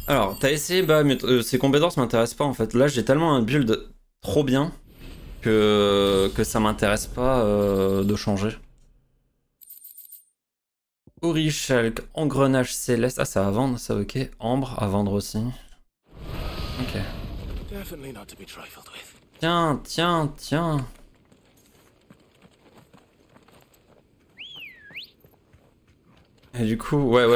Alors, t'as essayé, bah, mais ses compétences m'intéressent pas en fait. Là, j'ai tellement un build trop bien que ça m'intéresse pas de changer. Orichalque, engrenage céleste. Ah, ça à vendre, ça ok. Ambre à vendre aussi. Ok. Tiens, tiens, tiens. Et du coup, ouais,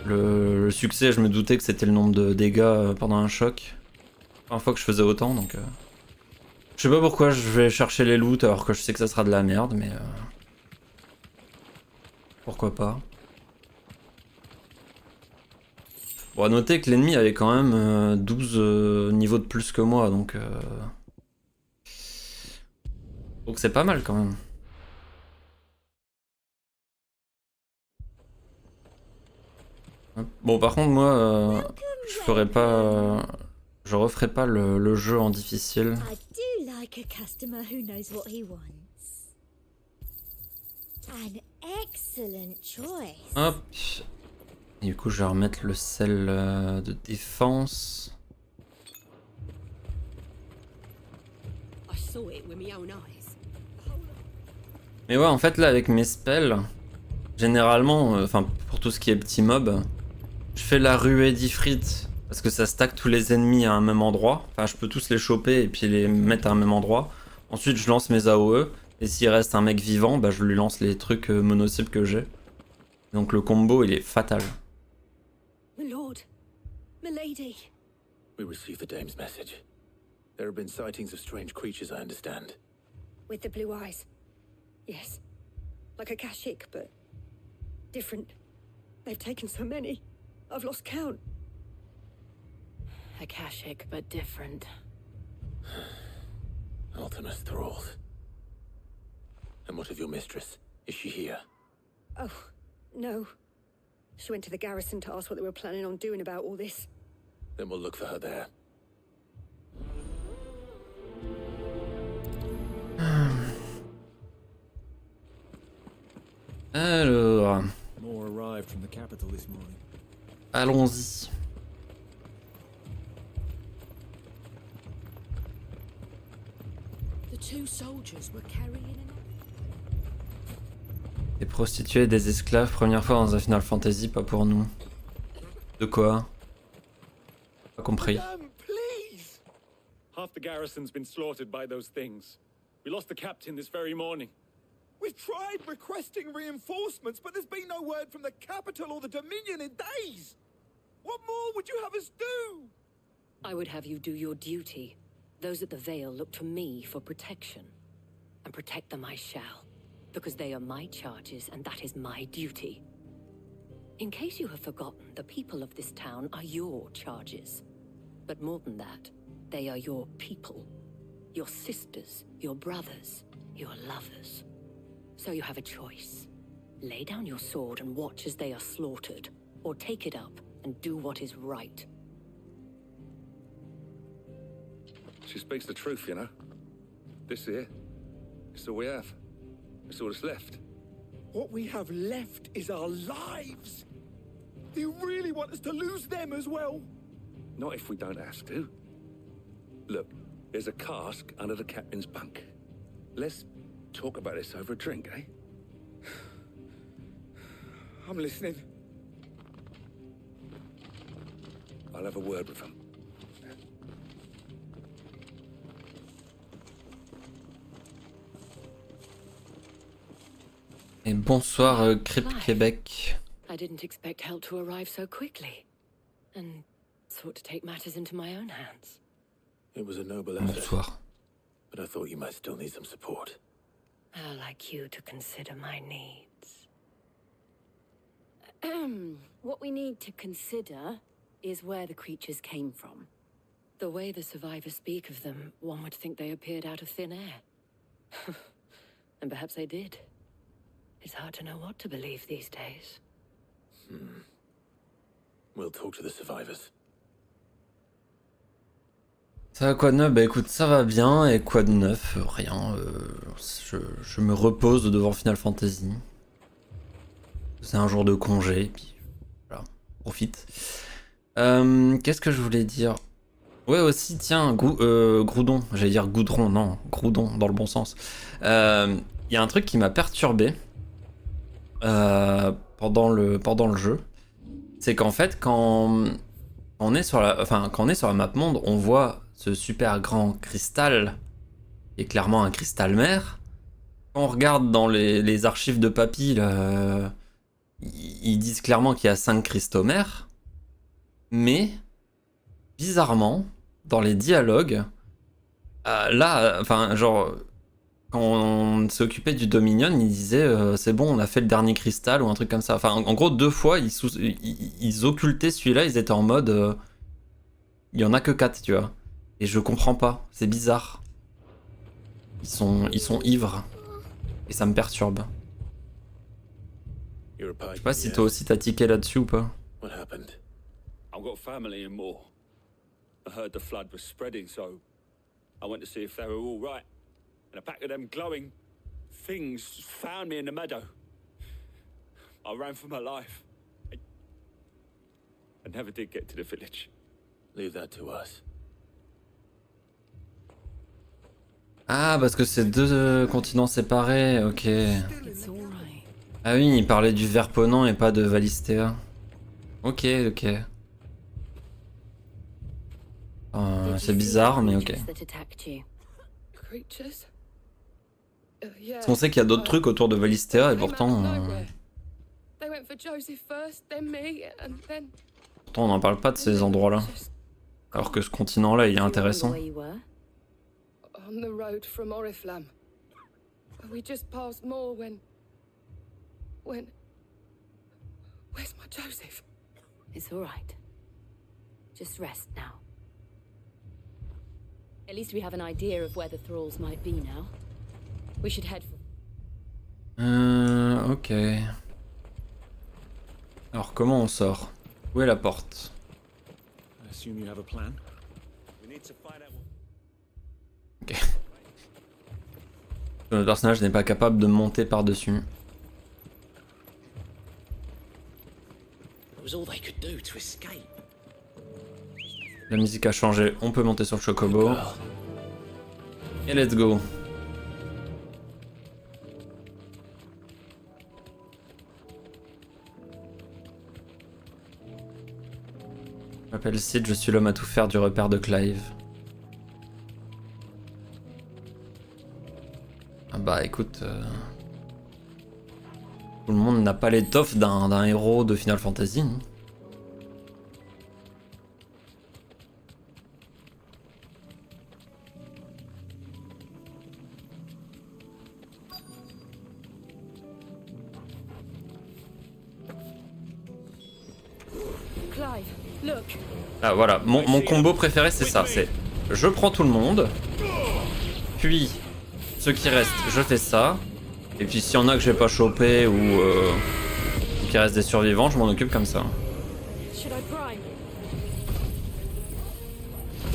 le succès, je me doutais que c'était le nombre de dégâts pendant un choc. Première fois que je faisais autant, donc... Je sais pas pourquoi je vais chercher les loots alors que je sais que ça sera de la merde, mais... Pourquoi pas. Bon, à noter que l'ennemi avait quand même 12 niveaux de plus que moi, donc... Donc c'est pas mal quand même. Bon, par contre, moi, je ferai pas... je referai pas le jeu en difficile. Hop. Et du coup, je vais remettre le sel de défense. Mais ouais, en fait, là, avec mes spells, généralement, enfin, pour tout ce qui est petit mob, je fais la ruée d'Ifrit parce que ça stack tous les ennemis à un même endroit. Enfin, je peux tous les choper et puis les mettre à un même endroit. Ensuite, je lance mes AOE. Et s'il reste un mec vivant, bah, je lui lance les trucs mono-cibles que j'ai. Donc le combo, il est fatal. My lord, milady. We received the dame's message. There have been sightings of strange creatures, I understand. With the blue eyes. Yes. Like a Kashik, but different. They've taken so many. I've lost count. A Kashik, but different. Ultimus thralls. And what of your mistress? Is she here? Oh, no. She went to the garrison to ask what they were planning on doing about all this. Then we'll look for her there. Alors... allons-y. Des prostituées et des esclaves, première fois dans un Final Fantasy, pas pour nous. De quoi? Pas compris. Madame, please! Half the garrison's been slaughtered by those things. We lost the captain this very morning. We've tried requesting reinforcements, but there's been no word from the capital or the Dominion in days! What more would you have us do? I would have you do your duty. Those at the Vale look to me for protection. And protect them I shall. Because they are my charges, and that is my duty. In case you have forgotten, the people of this town are your charges. But more than that, they are your people. Your sisters, your brothers, your lovers. So you have a choice. Lay down your sword and watch as they are slaughtered, or take it up and do what is right. She speaks the truth, you know. This here, it's all we have. It's all that's left. What we have left is our lives! Do you really want us to lose them as well? Not if we don't have to. Look, there's a cask under the captain's bunk. Let's talk about this over a drink, eh? I'm listening. I'll have a word with him. Et bonsoir Crypt Québec. I didn't expect help to arrive so quickly. And sought to take matters into my own hands. It was a noble effort. Bonsoir. But I thought you might still need some support. I'd like you to consider my needs. What we need to consider is where the creatures came from. The way the survivors speak of them, one would think they appeared out of thin air. And perhaps they did. It's hard to know what to believe these days. We'll talk to the survivors. Ça va quoi de neuf? Bah écoute, ça va bien, et quoi de neuf? Rien, je me repose devant Final Fantasy. C'est un jour de congé, et puis voilà. profite. Qu'est-ce que je voulais dire? Ouais, aussi, tiens, Groudon. J'allais dire Goudron, non, Groudon, dans le bon sens. Il y a un truc qui m'a perturbé pendant le jeu. C'est qu'en fait, quand on est sur la map monde, on voit ce super grand cristal, qui est clairement un cristal mère. Quand on regarde dans les archives de Papy, là, ils disent clairement qu'il y a 5 cristaux mères. Mais, bizarrement, dans les dialogues, là, enfin, genre, quand on s'est occupé du Dominion, ils disaient c'est bon, on a fait le dernier cristal ou un truc comme ça. Enfin, en gros, 2 fois, ils occultaient celui-là, ils étaient en mode il y en a que 4, tu vois. Et je comprends pas, c'est bizarre. Ils sont ivres. Et ça me perturbe. Je sais pas si toi aussi t'as tiqué là-dessus ou pas. What happened? I've got family in Moore. I heard the flood was spreading, so I went to see if they were all right. And a pack of them glowing things found me in the meadow. I ran for my life. I never did get to the village. Leave that to us. Ah, parce que c'est 2 continents séparés, ok. It's all right. Ah oui, il parlait du Verponant et pas de Valistea. Ok, ok. C'est bizarre, mais ok. Creatures? Yeah. Parce qu'on sait qu'il y a d'autres trucs autour de Valistea et pourtant They went for Joseph first, then me, and then on n'en parle pas de ces endroits-là. just Alors que ce continent-là, il est intéressant. Where you were? on the road from Oriflamme. We just passed more when. Where's my Joseph? It's all right. Just rest now. At least we have an idea of where the thralls might be now. We should head for... Ok. Alors comment on sort? Où est la porte? I assume you have a plan? Ok. Le personnage n'est pas capable de monter par-dessus. La musique a changé, on peut monter sur le chocobo. Et let's go. Je m'appelle Sid, je suis l'homme à tout faire du repère de Clive. Ah bah écoute... Tout le monde n'a pas l'étoffe d'un héros de Final Fantasy. Hein. Clive, look. Ah voilà, mon combo préféré c'est ça, c'est je prends tout le monde, puis ceux qui restent, je fais ça, et puis s'il y en a que j'ai pas chopé ou qu'il reste des survivants, je m'en occupe comme ça. Should I prime?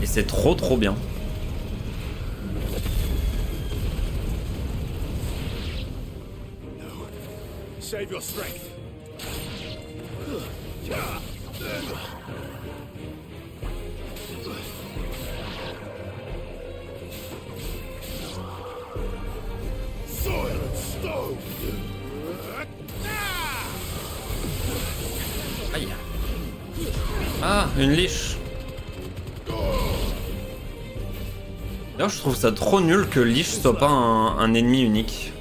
Et c'est trop bien. Save your strength. Soil and stone. Aïe. Ah, une liche. D'ailleurs, je trouve ça trop nul que liche soit pas un ennemi unique.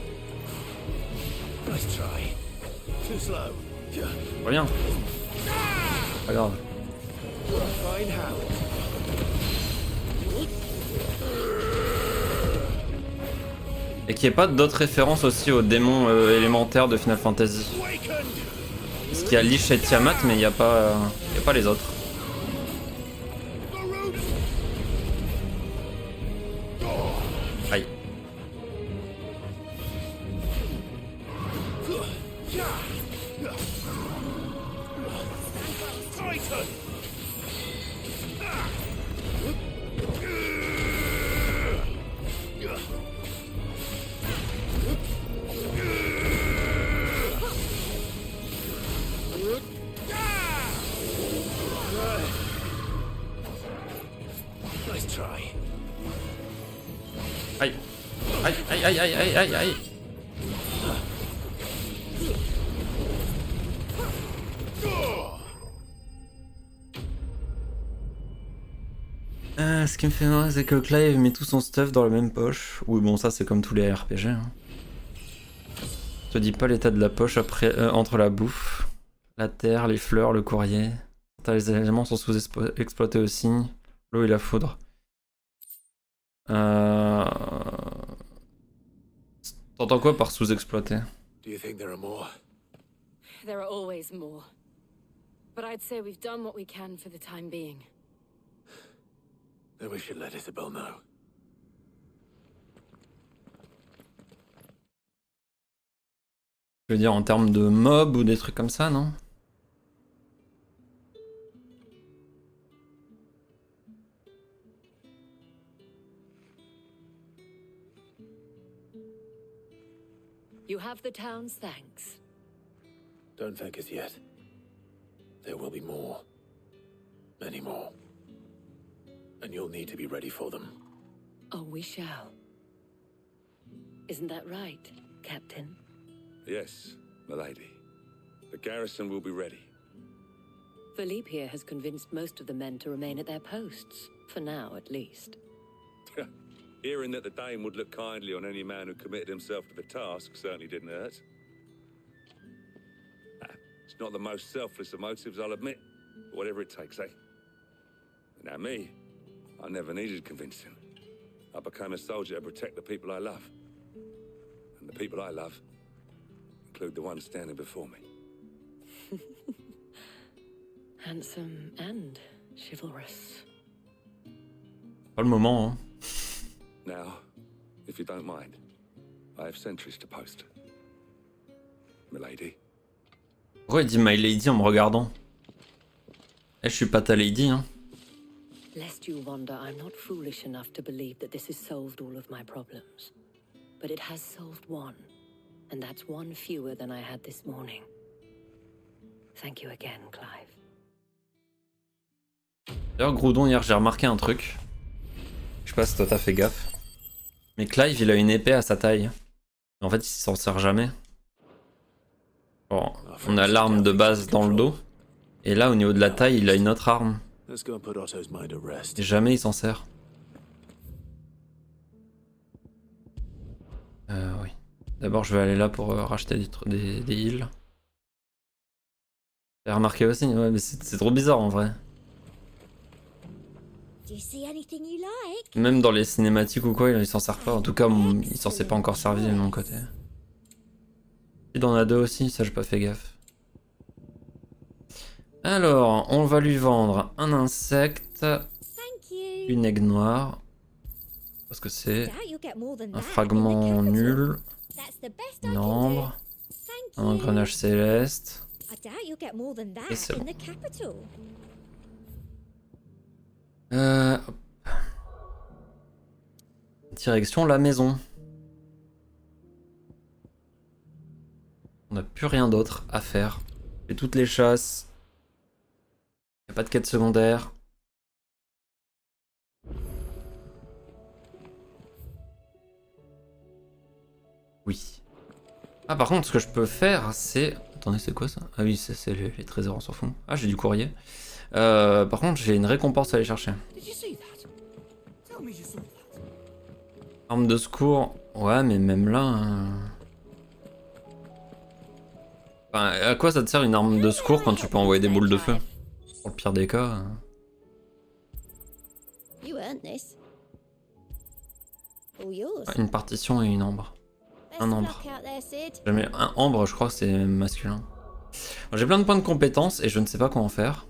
Nice try. Too slow. Très bien. Pas grave. Fine how. Et qu'il n'y ait pas d'autres références aussi aux démons élémentaires de Final Fantasy. Parce qu'il y a Lich et Tiamat, mais il n'y a pas les autres. Aïe. Aïe aïe aïe aïe aïe aïe. Ce qui me fait marrer, c'est que Clive met tout son stuff dans la même poche. Oui, bon, ça c'est comme tous les RPG. Hein. Je te dis pas l'état de la poche après, entre la bouffe, la terre, les fleurs, le courrier. Les éléments sont sous-exploités aussi. L'eau et la foudre. T'entends quoi par sous-exploité? Do you think there are more? There are always more. But I'd say we've done what we can for the time being. Then we should let Isabel know. Je veux dire en termes de mobs ou des trucs comme ça, non? You have the town's thanks. Don't thank us yet. There will be more. Many more. And you'll need to be ready for them. Oh, we shall. Isn't that right, Captain? Yes, milady. The garrison will be ready. Philippe here has convinced most of the men to remain at their posts. For now, at least. Hearing that the Dame would look kindly on any man who committed himself to the task certainly didn't hurt. It's not the most selfless of motives, I'll admit. But whatever it takes, eh? Now me, I never needed convincing. I became a soldier to protect the people I love. And the people I love include the ones standing before me. Handsome and chivalrous. Pas le moment, hein. Now, if you don't mind, I have sentries to post. Milady. Pourquoi il dit My Lady en me regardant? Eh, je suis pas ta lady, hein. Lest you wonder, I'm not foolish enough to believe that this has solved all of my problems. But it has solved one. And that's one fewer than I had this morning. Thank you again, Clive. D'ailleurs, Groudon, hier j'ai remarqué un truc. Je sais pas si toi t'as fait gaffe. Mais Clive, il a une épée à sa taille. En fait, il s'en sert jamais. Bon, on a l'arme de base dans le dos. Et là, au niveau de la taille, il a une autre arme. Let's go and put Otto's mind at rest. Et jamais il s'en sert. Oui. D'abord, je vais aller là pour racheter des heals. T'as remarqué aussi? Ouais, mais c'est trop bizarre en vrai. Do you see anything you like? Même dans les cinématiques ou quoi, il s'en sert pas. En tout cas, il s'en s'est pas encore servi de mon côté. Il en a deux aussi, ça j'ai pas fait gaffe. Alors, on va lui vendre un insecte, Thank you. une aigle noire. Parce que c'est Doubt you'll get more than un that in fragment the capital. nul, That's the best I une can do. ambre, Thank un you. grenage céleste. I doubt you'll get more than Et that c'est in bon. the capital. Hop. Direction la maison. On n'a plus rien d'autre à faire. On fait toutes les chasses. Y a pas de quête secondaire. Oui. Ah par contre ce que je peux faire c'est... Attendez c'est quoi ça? Ah oui c'est les trésors on s'en fout. Ah j'ai du courrier. Par contre j'ai une récompense à aller chercher. Did you see that? Tell me you saw that. Arme de secours. Ouais mais même là... Enfin, à quoi ça te sert une arme de secours quand tu peux envoyer des boules de feu? Pour le pire des cas... You earned this. All yours. Une partition et une ambre. Best un of ambre. luck out there, Sid. Jamais un ambre, je crois que c'est masculin. J'ai plein de points de compétences et je ne sais pas comment faire.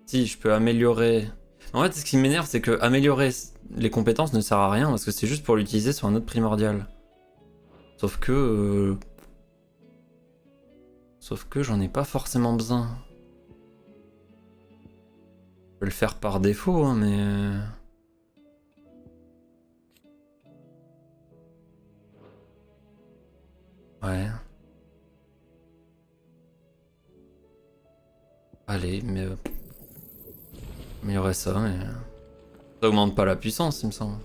Si je peux améliorer... En fait, ce qui m'énerve, c'est que améliorer les compétences ne sert à rien parce que c'est juste pour l'utiliser sur un autre primordial. Sauf que j'en ai pas forcément besoin. Je peux le faire par défaut, hein, mais... Ouais. Allez, mais... améliorer ça, mais... ça augmente pas la puissance, il me semble.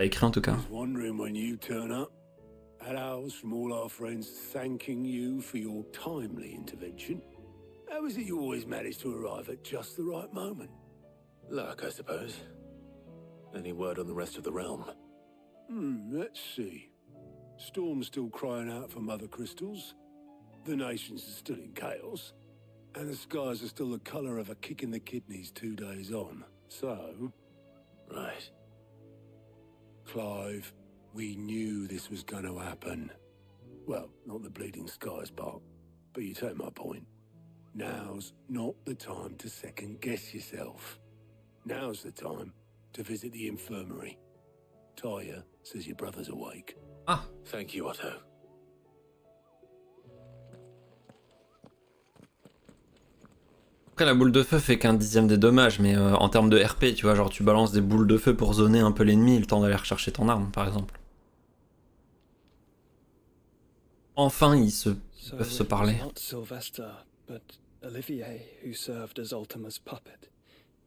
T'as écrit en tout cas. I was wondering when you turn up. Had owls from all our friends thanking you for your timely intervention. How is it you always manage to arrive at just the right moment? Luck, I suppose. Any word on the rest of the realm? Let's see. Storm's still crying out for mother crystals. The nations are still in chaos. And the skies are still the colour of a kick in the kidneys 2 days on. So... Right. Clive, we knew this was going to happen. Well, not the bleeding skies part, but you take my point. Now's not the time to second-guess yourself. Now's the time to visit the infirmary. Taya says your brother's awake. Ah, Thank you, Otto. après la boule de feu fait qu'un dixième des dommages, mais en termes de RP, tu vois, genre tu balances des boules de feu pour zoner un peu l'ennemi, le temps d'aller rechercher ton arme, par exemple. Enfin, ils peuvent se parler. Not Sylvester, but Olivier who served as Ultima's puppet.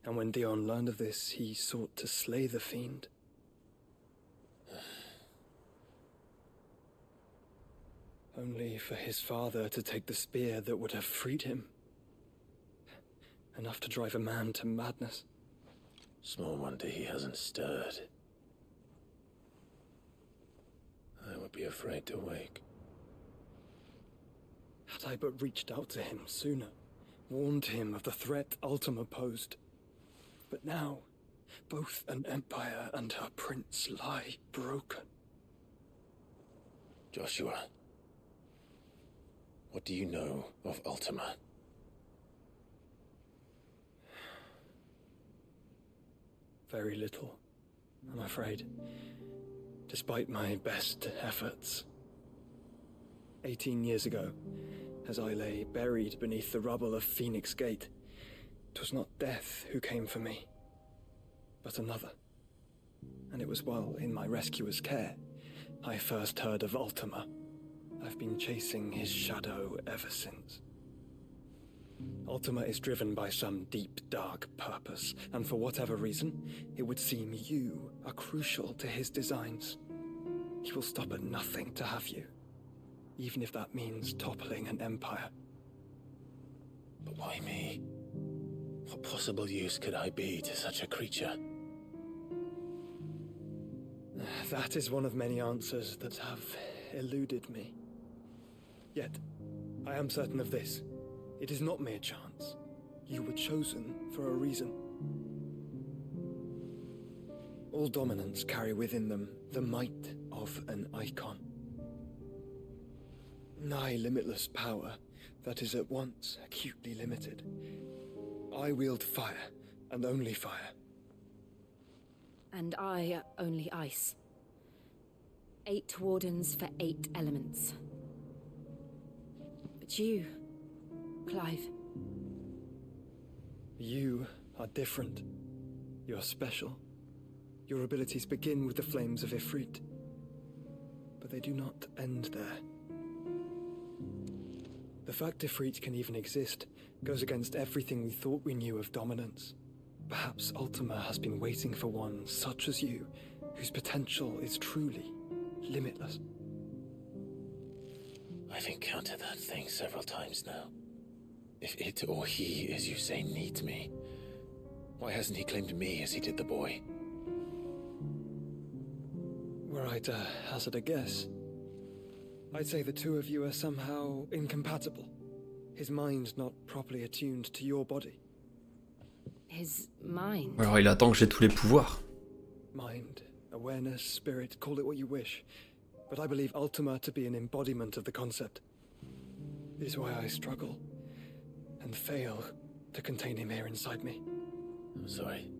And when Dion learned of this, he sought to slay the fiend. Only for his father to take the spear that would have freed him. Enough to drive a man to madness. Small wonder he hasn't stirred. I would be afraid to wake. Had I but reached out to him sooner, warned him of the threat Ultima posed. But now, both an empire and her prince lie broken. Joshua, what do you know of Ultima? Very little, I'm afraid. Despite my best efforts. 18 years ago, as I lay buried beneath the rubble of Phoenix Gate, 'twas not death who came for me, but another. And it was while in my rescuer's care, I first heard of Ultima. I've been chasing his shadow ever since. Ultima is driven by some deep, dark purpose, and for whatever reason, it would seem you are crucial to his designs. He will stop at nothing to have you, even if that means toppling an empire. But why me? What possible use could I be to such a creature? That is one of many answers that have eluded me. Yet, I am certain of this. It is not mere chance. You were chosen for a reason. All dominants carry within them the might of an icon. Nigh limitless power that is at once acutely limited. I wield fire, and only fire. And I only ice. 8 wardens for 8 elements. But you, Clive. You are different. You're special. Your abilities begin with the flames of Ifrit. But they do not end there. The fact Ifrit can even exist goes against everything we thought we knew of dominance. Perhaps Ultima has been waiting for one such as you, whose potential is truly limitless. I've encountered that thing several times now. If it or he, as you say, needs me, why hasn't he claimed me as he did the boy? Were I to hazard a guess, I'd say the two of you are somehow incompatible. His mind not properly attuned to your body. His mind. Alors il attend que j'ai tous les pouvoirs. Mind, awareness, spirit, call it what you wish. But I believe Ultima to be an embodiment of the concept. It is why I struggle and fail to contain him here inside me. I'm sorry.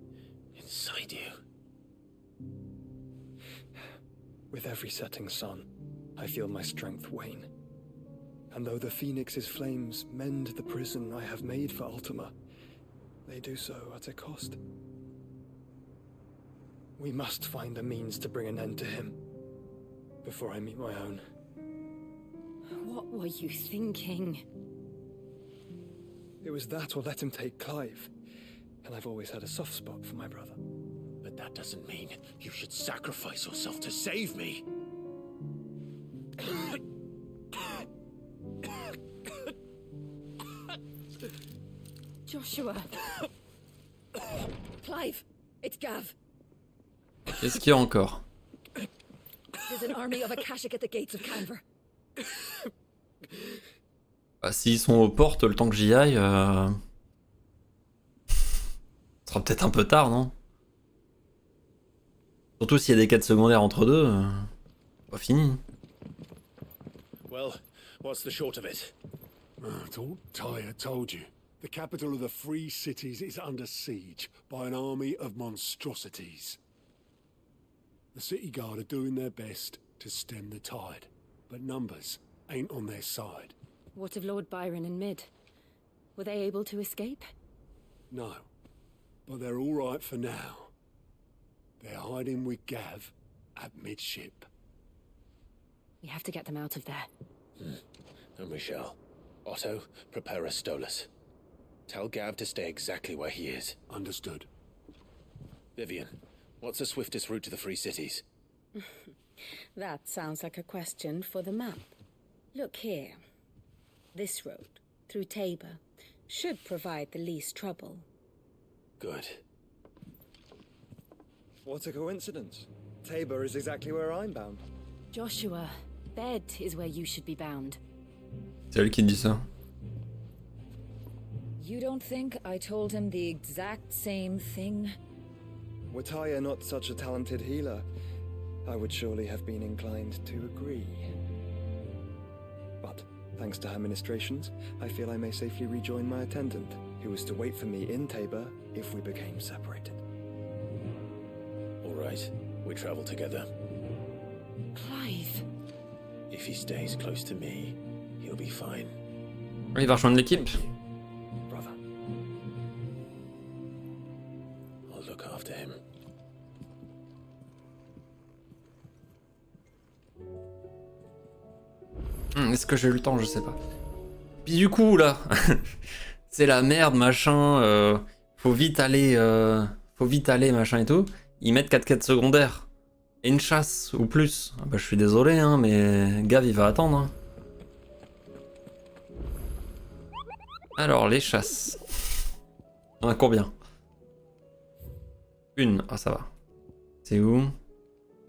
Inside you? With every setting sun, I feel my strength wane. And though the Phoenix's flames mend the prison I have made for Ultima, they do so at a cost. We must find a means to bring an end to him before I meet my own. What were you thinking? It was that or let him take Clive. And I've always had a soft spot for my brother. But that doesn't mean you should sacrifice yourself to save me. Joshua. Clive, it's Gav. Qu'est-ce qu'il y a encore? There's an army of Akashic at the gates of Canver. Bah, s'ils sont aux portes le temps que j'y aille, ce sera peut-être un peu tard, non? Surtout s'il y a des quêtes secondaires entre deux, pas fini. Well, what's the short of it? It's all Tyre told you. The capital of the Free Cities is under siege by an army of monstrosities. The city guard are doing their best to stem the tide, but numbers ain't on their side. What of Lord Byron and Mid? Were they able to escape? No, but they're all right for now. They're hiding with Gav at midship. We have to get them out of there. And we shall. Otto, prepare a Stolas. Tell Gav to stay exactly where he is. Understood. Vivian, what's the swiftest route to the Free Cities? That sounds like a question for the map. Look here. This road, through Tabor, should provide the least trouble. Good. What a coincidence. Tabor is exactly where I'm bound. Joshua, bed is where you should be bound. C'est elle qui dit ça. You don't think I told him the exact same thing? Were Tyre not such a talented healer, I would surely have been inclined to agree. But, thanks to her ministrations, I feel I may safely rejoin my attendant, who was to wait for me in Tabor if we became separated. All right, we travel together. Clive. If he stays close to me, he'll be fine. Il va rejoindre l'équipe. Brother. I'll look after him. Est-ce que j'ai eu le temps? Je sais pas. Puis du coup, là, c'est la merde, machin. Faut vite aller, machin et tout. Ils mettent 4 quêtes secondaires. Et une chasse, ou plus. Ah bah, je suis désolé, hein, mais Gav, il va attendre. Hein. Alors, les chasses. On a combien? Une. Ah, ça va. C'est où?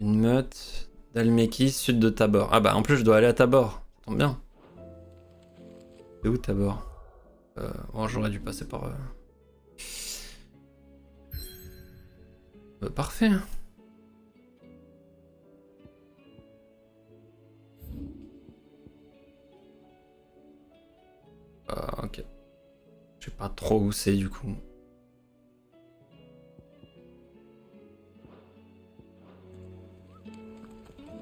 Une meute. Dalmeki, sud de Tabor. Ah bah, en plus, je dois aller à Tabor. Ça tombe bien. C'est où Tabor? Bon, j'aurais dû passer par... parfait. Ok. Je sais pas trop où c'est du coup.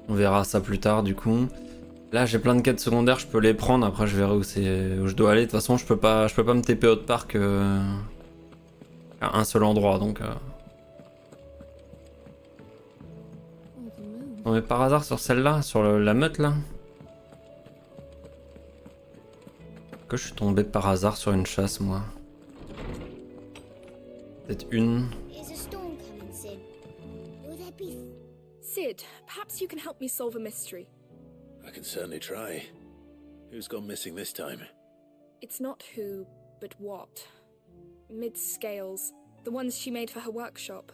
On verra ça plus tard du coup. Là j'ai plein de quêtes secondaires, je peux les prendre, après je verrai où c'est où je dois aller. De toute façon je peux pas me TP autre part que à un seul endroit donc. On met par hasard sur celle-là, sur la meute là. Que je suis tombé par hasard sur une chasse moi. Peut-être une. Is a storm coming soon? Will there be... Sid, perhaps you can help me solve a mystery. I can certainly try. Who's gone missing this time? It's not who, but what. Mid's scales, the ones she made for her workshop.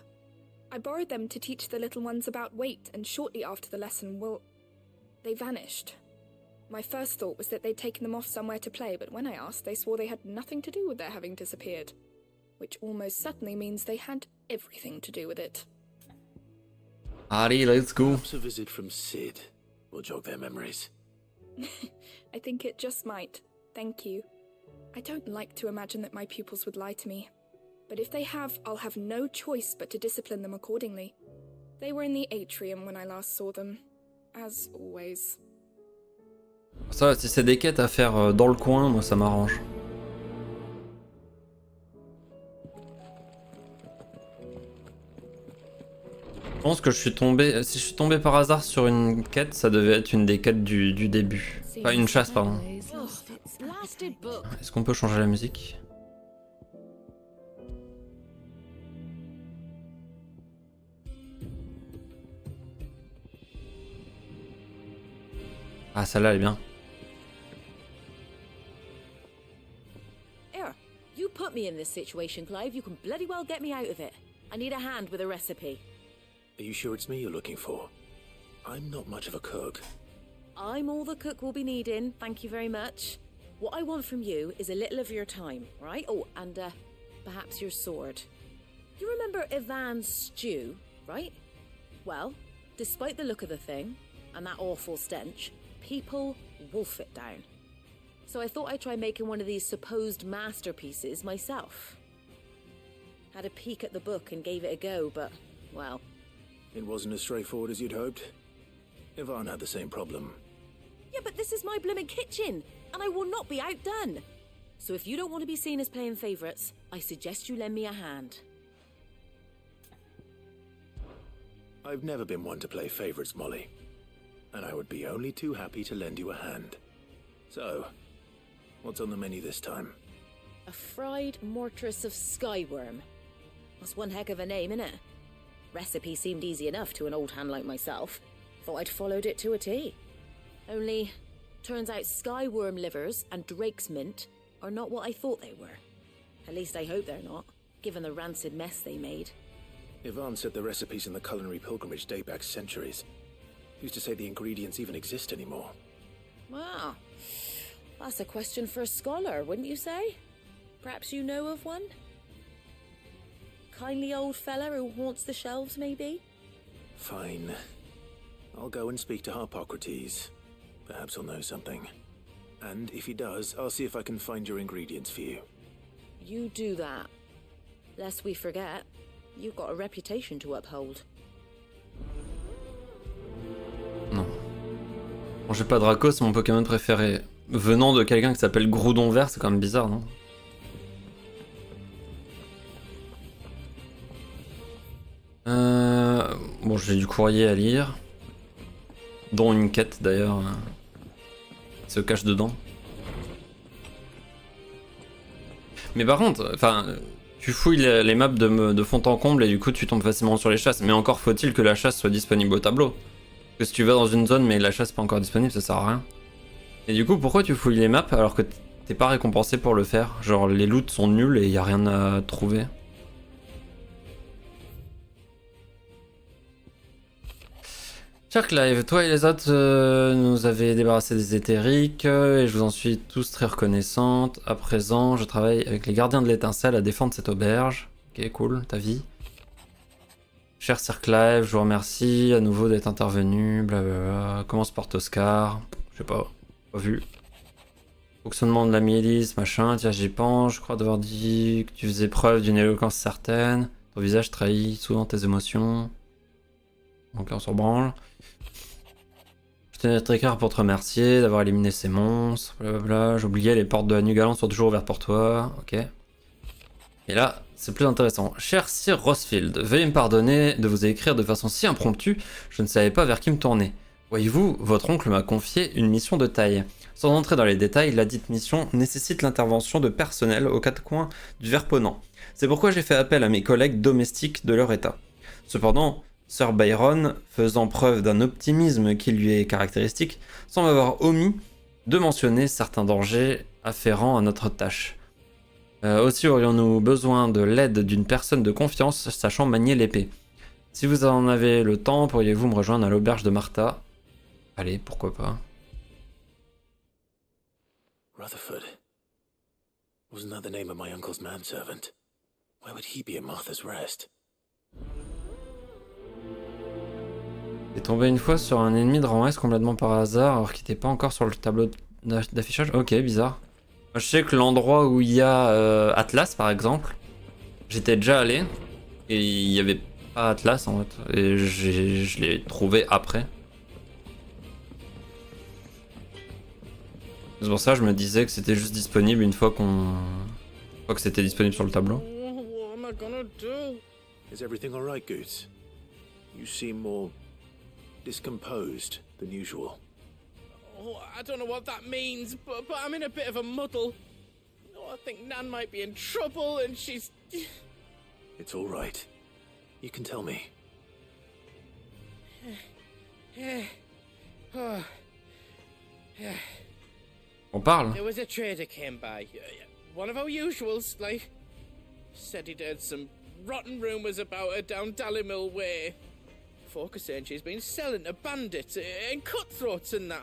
I borrowed them to teach the little ones about weight, and shortly after the lesson, they vanished. My first thought was that they'd taken them off somewhere to play, but when I asked, they swore they had nothing to do with their having disappeared. Which almost certainly means they had everything to do with it. Allez, let's go. Perhaps a visit from Sid will jog their memories. I think it just might. Thank you. I don't like to imagine that my pupils would lie to me. But if they have, I'll have no choice but to discipline them accordingly. They were in the atrium when I last saw them. As always. Ça, si c'est des quêtes à faire dans le coin, moi ça m'arrange. Je pense que je suis tombé... Si je suis tombé par hasard sur une quête, ça devait être une des quêtes du début. Enfin, une chasse, pardon. Est-ce qu'on peut changer la musique? Ah, celle-là, elle est bien. Here, you put me in this situation, Clive. You can bloody well get me out of it. I need a hand with a recipe. Are you sure it's me you're looking for? I'm not much of a cook. I'm all the cook will be needing, thank you very much. What I want from you is a little of your time, right? Oh, and perhaps your sword. You remember Ivan's stew, right? Well, despite the look of the thing, and that awful stench, people wolf it down. So I thought I'd try making one of these supposed masterpieces myself. Had a peek at the book and gave it a go, but, well... It wasn't as straightforward as you'd hoped. Ivan had the same problem. Yeah, but this is my blooming kitchen, and I will not be outdone. So if you don't want to be seen as playing favourites, I suggest you lend me a hand. I've never been one to play favourites, Molly. And I would be only too happy to lend you a hand. So, what's on the menu this time? A fried mortress of skyworm. That's one heck of a name, innit? Recipe seemed easy enough to an old hand like myself. Thought I'd followed it to a T. Only, turns out skyworm livers and drake's mint are not what I thought they were. At least I hope they're not, given the rancid mess they made. Ivan said the recipes in the culinary pilgrimage date back centuries. Who's to say the ingredients even exist anymore? Wow. That's a question for a scholar, wouldn't you say? Perhaps you know of one? Kindly old fella who haunts the shelves, maybe? Fine. I'll go and speak to Harpocrates. Perhaps he'll know something. And if he does, I'll see if I can find your ingredients for you. You do that. Lest we forget, you've got a reputation to uphold. Non. Bon, j'ai pas Draco, c'est mon Pokémon préféré. Venant de quelqu'un qui s'appelle Groudon Vert, c'est quand même bizarre, non? Bon, j'ai du courrier à lire. Dont une quête d'ailleurs. Se cache dedans. Mais par contre, enfin, tu fouilles les maps de fond en comble et du coup tu tombes facilement sur les chasses. Mais encore faut-il que la chasse soit disponible au tableau. Parce que si tu vas dans une zone mais la chasse n'est pas encore disponible, ça sert à rien. Et du coup, pourquoi tu fouilles les maps alors que t'es pas récompensé pour le faire? Genre les loots sont nuls et y a rien à trouver. Cher Clive, toi et les autres nous avez débarrassé des éthériques et je vous en suis tous très reconnaissante. À présent, je travaille avec les gardiens de l'étincelle à défendre cette auberge. Ok, cool, ta vie. Cher Sir Clive, je vous remercie à nouveau d'être intervenu, blablabla. Comment se porte Oscar? Je sais pas vu. Fonctionnement de la milice, machin, tiens j'y pense, je crois devoir dit que tu faisais preuve d'une éloquence certaine. Ton visage trahit souvent tes émotions. Donc là on s'en branle. Je tenais à t'écrire pour te remercier d'avoir éliminé ces monstres, blablabla. J'oubliais, les portes de la New Galante sont toujours ouvertes pour toi, ok. Et là, c'est plus intéressant. Cher Sir Rossfield, veuillez me pardonner de vous écrire de façon si impromptue, je ne savais pas vers qui me tourner. Voyez-vous, votre oncle m'a confié une mission de taille. Sans entrer dans les détails, la dite mission nécessite l'intervention de personnel aux quatre coins du Verponant. C'est pourquoi j'ai fait appel à mes collègues domestiques de leur état. Cependant, Sir Byron, faisant preuve d'un optimisme qui lui est caractéristique, semble avoir omis de mentionner certains dangers afférents à notre tâche. Aussi aurions-nous besoin de l'aide d'une personne de confiance sachant manier l'épée. Si vous en avez le temps, pourriez-vous me rejoindre à l'auberge de Martha? Allez, pourquoi pas. Rutherford. Wasn't that the name of my uncle's manservant? Why would he be at Martha's Rest? T'es tombé une fois sur un ennemi de rang S complètement par hasard alors qu'il n'était pas encore sur le tableau d'affichage. Ok, bizarre. Moi, je sais que l'endroit où il y a Atlas par exemple, j'étais déjà allé et il n'y avait pas Atlas en fait. Et je l'ai trouvé après. C'est pour ça que je me disais que c'était juste disponible une fois que c'était disponible sur le tableau. What am I gonna do? Is everything alright, Goose? You seem more discomposed than usual. Oh, I don't know what that means, but I'm in a bit of a muddle. Oh, I think Nan might be in trouble and she's... It's alright. You can tell me. On parle. There was a trader came by. One of our usuals, like. Said he'd heard some rotten rumours about her down Dallymill Way. Folk are saying she's been selling to bandits and cutthroats and that.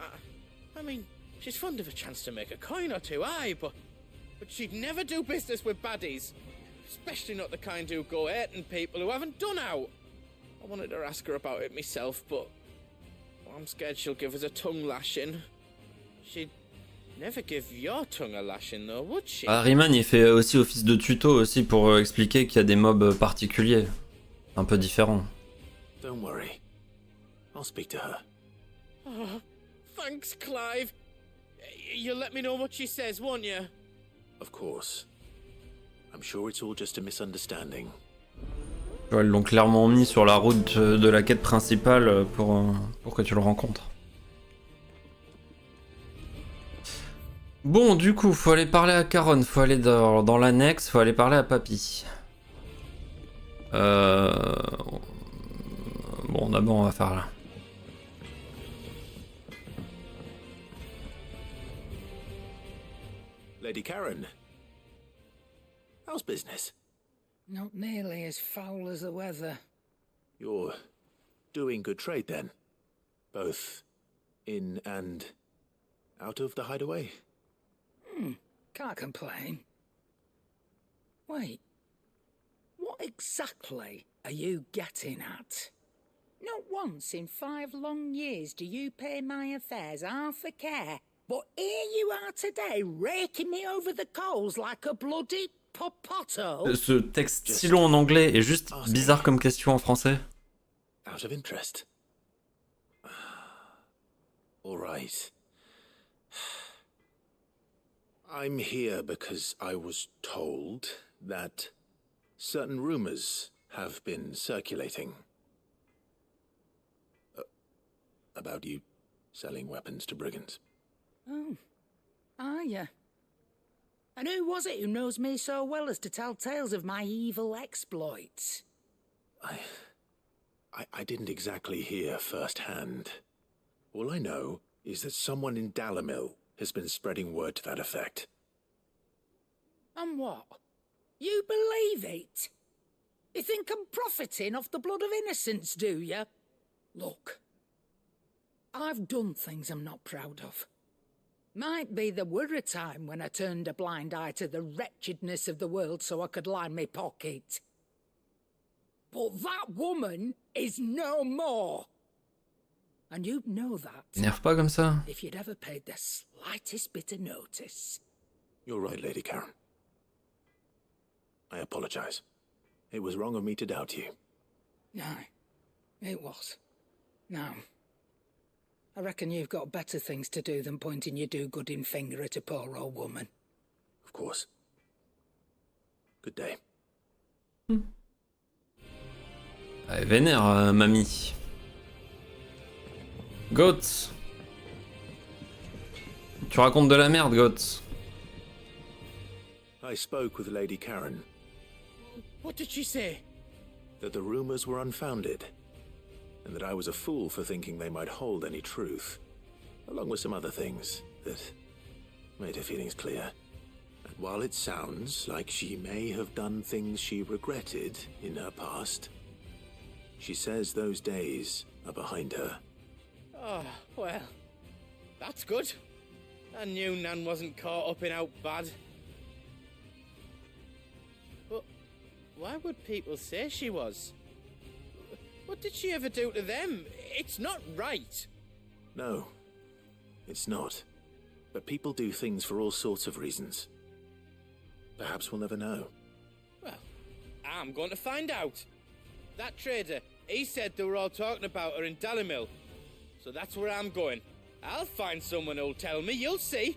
I mean, she's fond of a chance to make a coin or two, aye, but she'd never do business with baddies. Especially not the kind who go hurting people who haven't done out. I wanted to ask her about it myself, but I'm scared she'll give us a tongue lashing. She'd never give your tongue a lashing, though, would she? Riemann, il fait aussi office de tuto aussi pour expliquer qu'il y a des mobs particuliers, un peu différents. Don't worry. I'll speak to her. Oh, thanks, Clive. You'll let me know what she says, won't you? Of course. I'm sure it's all just a misunderstanding. Ils l'ont clairement mis sur la route de la quête principale pour que tu le rencontres. Bon, du coup, faut aller parler à Caron, faut aller dans l'annexe, faut aller parler à Papy. Bon, d'abord, on va faire là. Lady Karen. How's business? Not nearly as foul as the weather. You're doing good trade then? Both in and out of the hideaway? Can't complain. Wait. What exactly are you getting at? Not once in 5 long years do you pay my affairs half a care, but here you are today, raking me over the coals like a bloody popoto. Ce texte si long en anglais est juste bizarre comme question en français. Out of interest. All right. I'm here because I was told that certain rumors have been circulating about you selling weapons to brigands. Oh, are you? And who was it who knows me so well as to tell tales of my evil exploits? I didn't exactly hear firsthand. All I know is that someone in Dallymill has been spreading word to that effect. And what? You believe it? You think I'm profiting off the blood of innocents, do you? Look, I've done things I'm not proud of. Might be there were a time when I turned a blind eye to the wretchedness of the world so I could line my pocket. But that woman is no more. And you'd know that. N'énerve pas comme ça. If you'd ever paid the slightest bit of notice. You're right, Lady Karen. I apologize. It was wrong of me to doubt you. Aye, it was. Now, I reckon you've got better things to do than pointing your do-gooding finger at a poor old woman. Of course. Good day. Elle est vénère, mamie. Goat. Tu racontes de la merde, Goat. I spoke with Lady Karen. What did she say? That the rumors were unfounded, and that I was a fool for thinking they might hold any truth, along with some other things that made her feelings clear. And while it sounds like she may have done things she regretted in her past, she says those days are behind her. Oh, well, that's good. I knew Nan wasn't caught up in out bad. But why would people say she was? What did she ever do to them? It's not right. No, it's not. But people do things for all sorts of reasons. Perhaps we'll never know. Well, I'm going to find out. That trader, he said they were all talking about her in Dallymill. So that's where I'm going. I'll find someone who'll tell me, you'll see.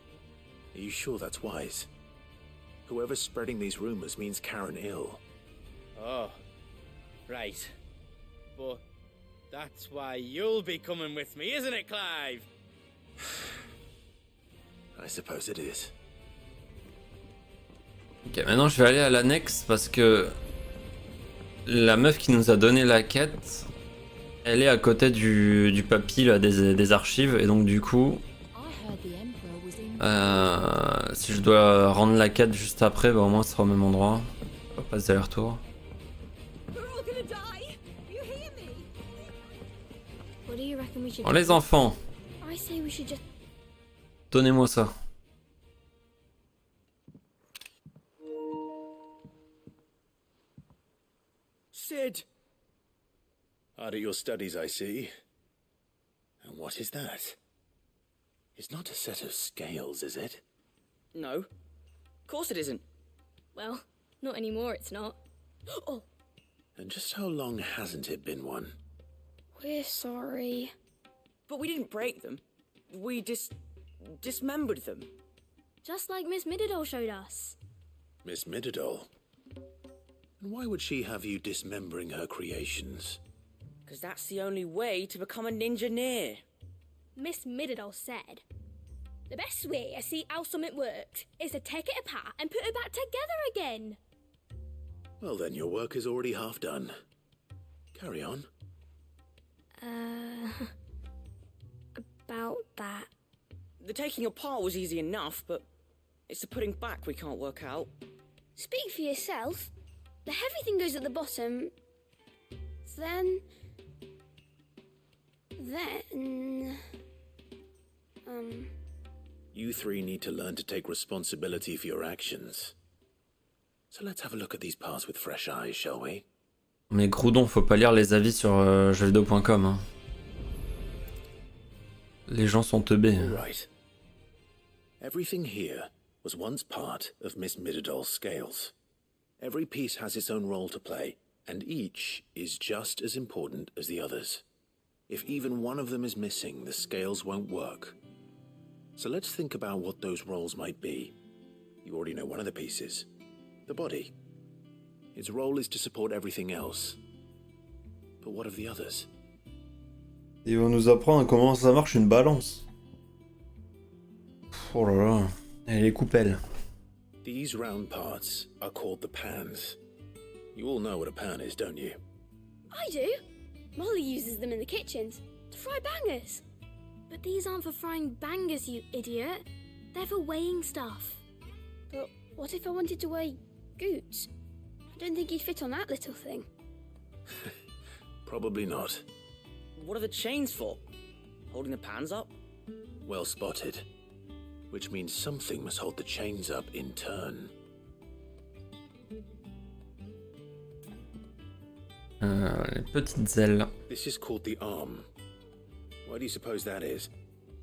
Are you sure that's wise? Whoever's spreading these rumors means Karen ill. Oh, right. But that's why you'll be coming with me, isn't it, Clive? I suppose it is. Ok, maintenant je vais aller à l'annexe parce que la meuf qui nous a donné la quête, elle est à côté du papy là, des archives, et donc du coup... I heard the Si je dois rendre la quête juste après, bah au moins ce sera au même endroit. On va pas des allers-retours. Oh les enfants, donnez-moi ça. Sid! Hard at your studies, I see. And what is that? It's not a set of scales, is it? No. Of course it isn't. Well, not anymore, it's not. Oh! And just how long hasn't it been one? We're sorry. But we didn't break them. We dismembered them. Just like Miss Mididol showed us. Miss Mididol? And why would she have you dismembering her creations? Because that's the only way to become a ninja-neer. Miss Mididol said, the best way to see how something works is to take it apart and put it back together again. Well then, your work is already half done. Carry on. About that. The taking apart was easy enough, but it's the putting back we can't work out. Speak for yourself. The heavy thing goes at the bottom. Then... You three need to learn to take responsibility for your actions. So let's have a look at these parts with fresh eyes, shall we? Mais Groudon, faut pas lire les avis sur jeuxvideo.com. Hein. Les gens sont teubés. Right. Everything here was once part of Miss Mididol's scales. Every piece has its own role to play, and each is just as important as the others. If even one of them is missing, the scales won't work. So let's think about what those roles might be. You already know one of the pieces. The body. Its role is to support everything else. But what of the others? Ils vont nous apprendre comment ça marche une balance. Oh là là. Et les coupelles. These round parts are called the pans. You all know what a pan is, don't you? I do. Molly uses them in the kitchens to fry bangers. But these aren't for frying bangers, you idiot. They're for weighing stuff. But what if I wanted to weigh Goots? I don't think he'd fit on that little thing. Probably not. What are the chains for? Holding the pans up? Well spotted. Which means something must hold the chains up in turn. Les petites ailes. This is called the arm. Why do you suppose that is?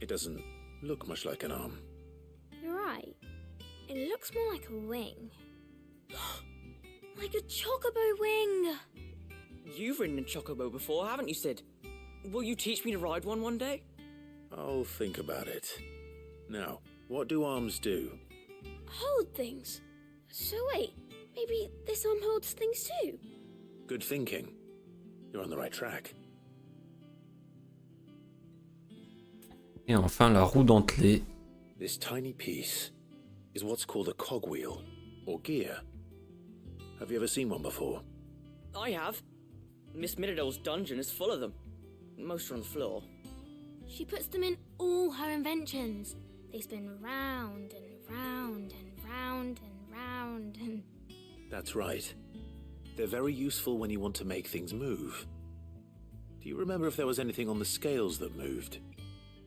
It doesn't look much like an arm. You're right. It looks more like a wing. Like a chocobo wing! You've ridden a chocobo before, haven't you, Sid? Will you teach me to ride one day? I'll think about it. Now, what do arms do? Hold things. So wait, maybe this arm holds things too? Good thinking. You're on the right track. Et enfin la roue dentelée. This tiny piece is what's called a cogwheel, or gear. Have you ever seen one before? I have. Miss Mididol's dungeon is full of them. Most are on the floor. She puts them in all her inventions. They spin round and round and round and round and... That's right. They're very useful when you want to make things move. Do you remember if there was anything on the scales that moved?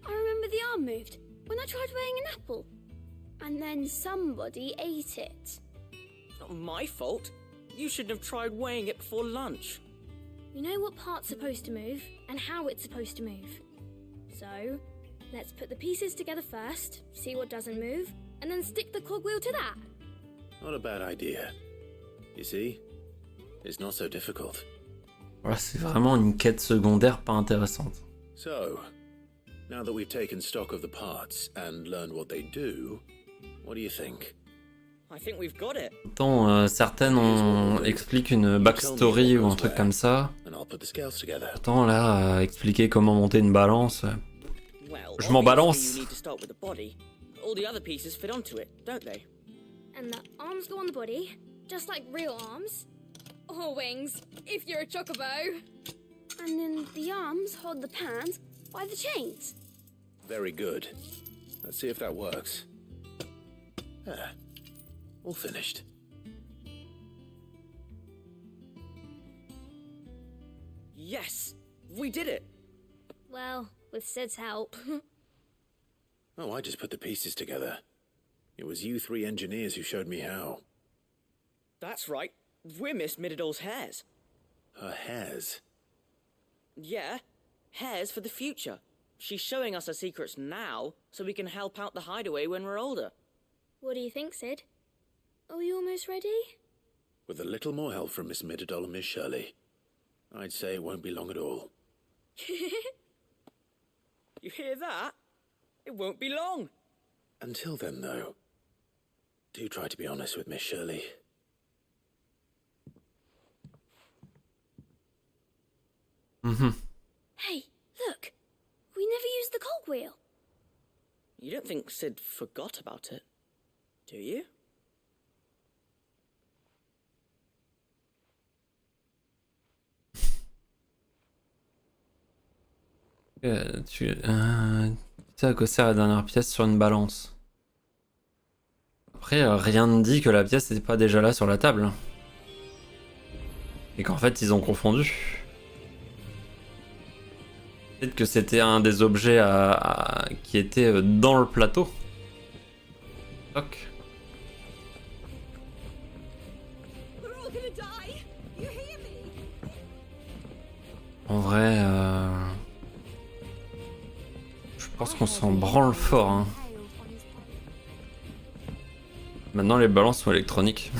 I remember the arm moved when I tried weighing an apple. And then somebody ate it. It's not my fault. You shouldn't have tried weighing it before lunch. You know what part's supposed to move and how it's supposed to move. So, let's put the pieces together first, see what doesn't move, and then stick the cogwheel to that. Not a bad idea. You see? It's not so difficult. Voilà, c'est vraiment une quête secondaire pas intéressante. So, now that we've taken stock of the parts and learned what they do, what do you think? I think we've got it. Pourtant, certaines expliquent une backstory ou un truc comme ça. Pourtant, là, expliquer comment monter une balance... Je m'en balance. You need to start with the body. All the other pieces fit onto it, don't they? And the arms go on the body, just like real arms. Or wings, if you're a chocobo. And then the arms hold the pans by the chains. Very good. Let's see if that works. There. All finished. Yes! We did it! Well, with Sid's help. Oh, I just put the pieces together. It was you three engineers who showed me how. That's right. We're Miss Mididol's heirs. Her hairs. Yeah, heirs for the future. She's showing us her secrets now, so we can help out the hideaway when we're older. What do you think, Sid? Are you almost ready? With a little more help from Miss Mididol and Miss Shirley, I'd say it won't be long at all. You hear that? It won't be long. Until then, though, do try to be honest with Miss Shirley. Hey, look! We never used the cogwheel. You don't think Sid forgot about it, do you? Tu sais à quoi sert la dernière pièce sur une balance. Après, rien ne dit que la pièce n'était pas déjà là sur la table. Et qu'en fait, ils ont confondu. Peut-être que c'était un des objets qui était dans le plateau. Toc. En vrai, je pense qu'on s'en branle fort. Hein. Maintenant, les balances sont électroniques.